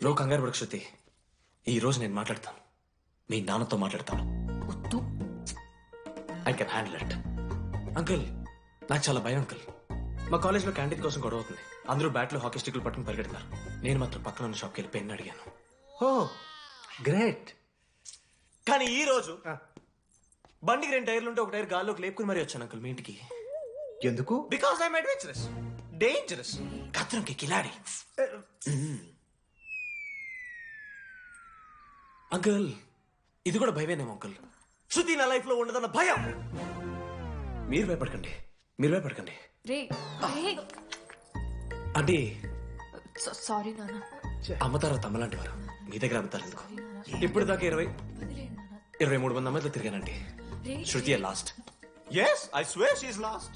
నువ్వు కంగారు పడకు శృతి. ఈ రోజు నేను మాట్లాడతాను, మీ నాన్నతో మాట్లాడతాను. వద్దు. I can handle it. Uncle, నాకు చాలా భయం అంకుల్. మా కాలేజ్లో క్యాంటీన్ కోసం గొడవ అవుతుంది. అందరూ బ్యాట్లో హాకీ స్టిక్లు పట్టుకుని పరిగెడుతున్నారు. నేను మాత్రం పక్కన ఉన్న షాప్కి వెళ్ళి పెన్ను అడిగాను. ఓ గ్రేట్. కానీ ఈ రోజు బండికి 2 టైర్లు ఉంటే ఒక టైర్ గాల్లోకి లేపుకుని మరీ వచ్చాను అంకుల్ మీ ఇంటికి. ఎందుకు? బికాస్ ఐఎమ్ అడ్వెంచరస్, డేంజరస్, ఖత్రంకి కిలాడి. అంకుల్, ఇది కూడా భయమేనేమో అంకుల్. శృతి నా లైఫ్ లో ఉండదన్న భయం. మీరు భయపడకండి, మీరు భయపడకండి. రే అంటే సారీ నాన్న. అమ్మ తర్వాత అమ్మలాంటి వారు మీ దగ్గర అమ్ముతారు ఎందుకు? ఇప్పుడు దాకా 23 మంది అమ్మాయితో తిరిగానండి. శృతి last. Yes, I swear she's lost.